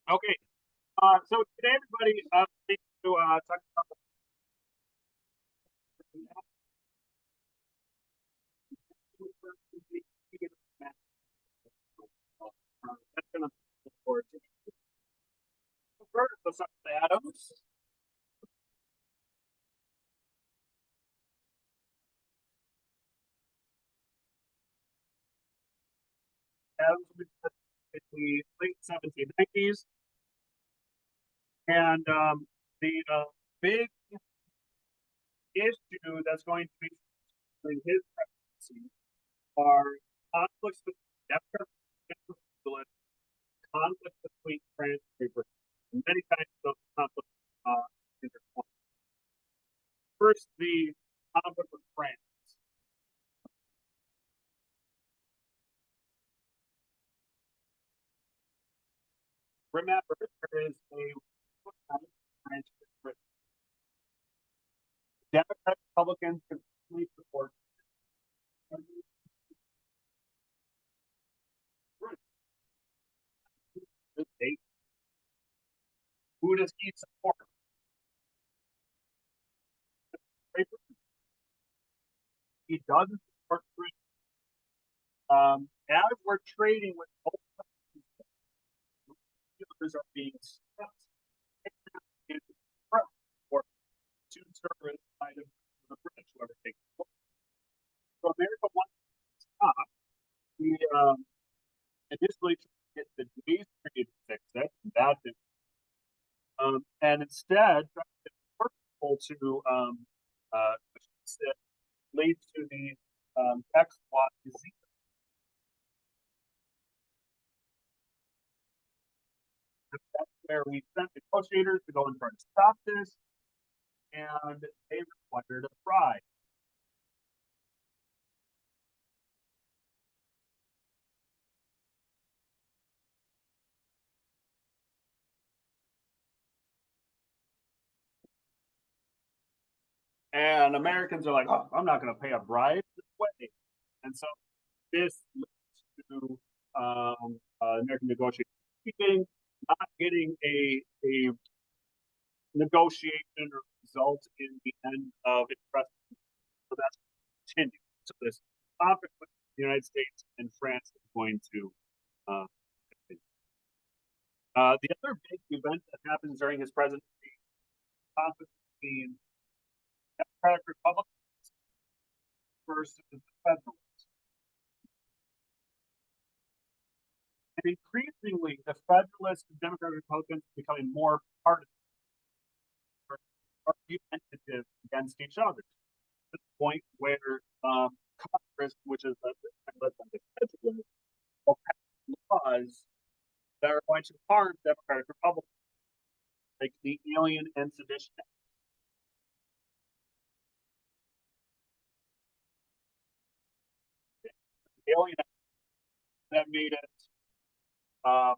Okay. So today, everybody, we need to talk about that's going to forward to first. Let's talk about atoms. Atoms were in the late 1790s, and the big issue that's going to be in his presidency are conflicts with Democrats and Republicans, conflicts between France and Great Britain. And many times those conflicts intertwine. First, the conflict with France. Remember, there is a branch of Democrats, Republicans completely support the state. Who does he support? He doesn't support Britain. As we're trading with both countries are being stressed in front or to serve inside of the British, whoever takes it. So America wants to stop. He initially tried to get the days period to fix it, and that didn't. And instead, to uh, lead to the XYZ. That's where we sent negotiators to go and try to stop this, and they required a prize. And Americans are like, oh, I'm not going to pay a bribe this way. And so this leads to American negotiators not getting a negotiation or result in the end of it. So that's continued. So this conflict with the United States and France is going to continue. The other big event that happens during his presidency, conflict between Democratic Republicans versus the Federalists. And increasingly, the Federalists and Democratic Republicans are becoming more partisan or argumentative against each other to the point where Congress, which is led by the Federalists, will pass laws that are going to harm Democratic Republicans, like the Alien and Sedition Act. The Alien Act that made it um,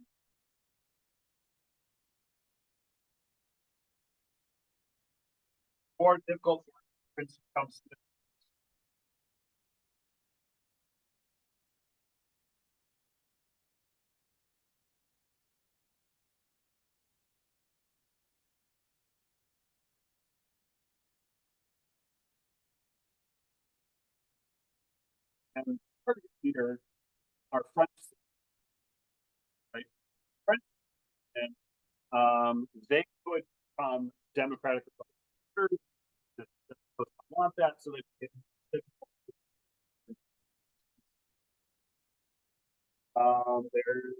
more difficult for immigrants to come to and target leaders are French, right? French, and they could become Democratic Republicans. They want that, so there's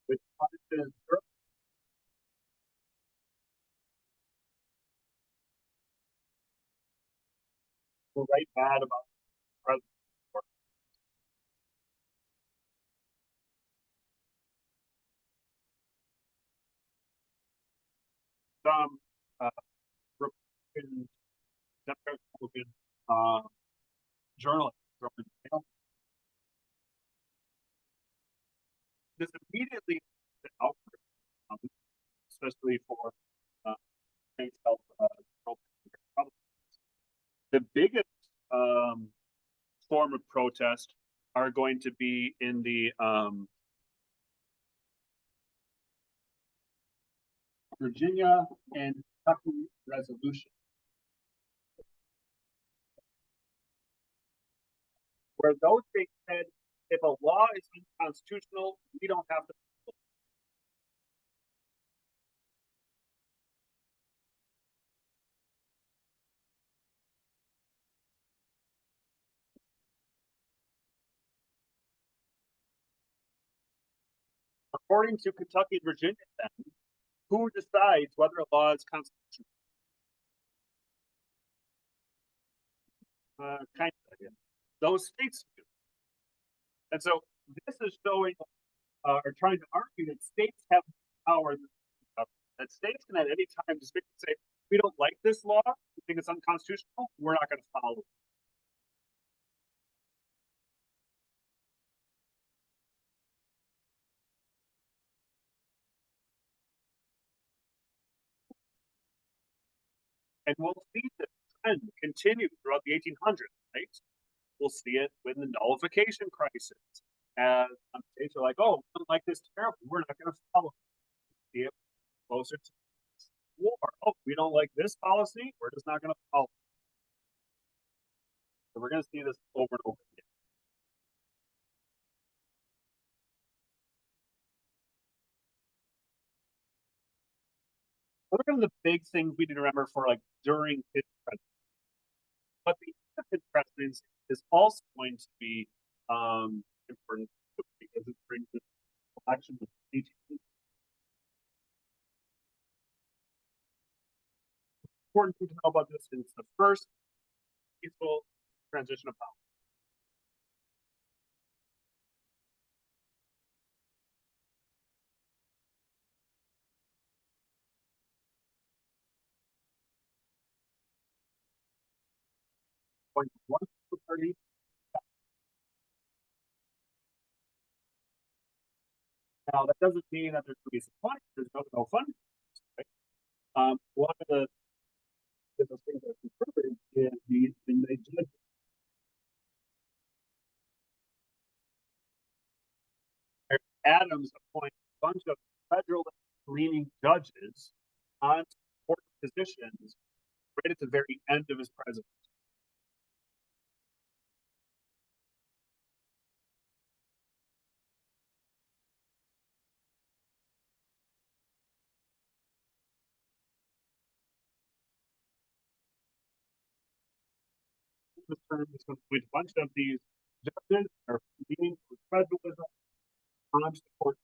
which punishes people write bad about the president or some Republican, Democratic Republican journalists thrown in jail. This immediately outbreak, especially for uh, states of the biggest um, form of protest are going to be in the Virginia and Kentucky resolution, where those states said if a law is unconstitutional, we don't have to. According to Kentucky and Virginia, then, who decides whether a law is constitutional? Kind of, yeah. Those states do. And so this is showing or trying to argue that states have power, that states can at any time just say, we don't like this law, we think it's unconstitutional, we're not going to follow it. And we'll see this trend continue throughout the 1800s, right? We'll see it with the nullification crisis. And some states are like, oh, we don't like this tariff, we're not going to follow it. See it closer to war. Oh, we don't like this policy, we're just not going to follow it. So we're going to see this over and over again. What are the big things we need to remember for like during his presidency? But the end of his presidency is also going to be important because it brings the election of 18. Important thing to know about this is the first peaceful transition of power. Going from one party. Now that doesn't mean that there's going to be some fun. There's no fun. Right? One of the things that's important is the judge. Adams appoints a bunch of federal leaning judges on important positions right at the very end of his presidency. This term is going to appoint a bunch of these judges that are leaning towards federalism on support.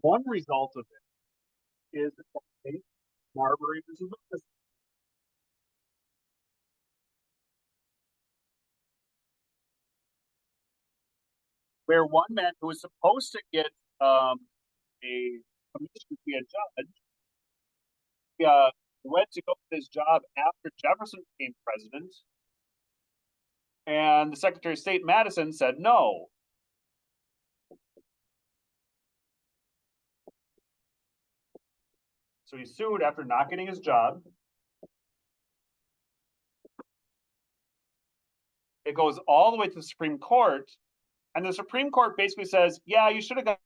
One result of it is that Marbury versus Lucas, where one man who was supposed to get a commission to be a judge, he, went to go to his job after Jefferson became president, and the Secretary of State Madison said no. So he sued after not getting his job. It goes all the way to the Supreme Court, and the Supreme Court basically says, yeah, you should have got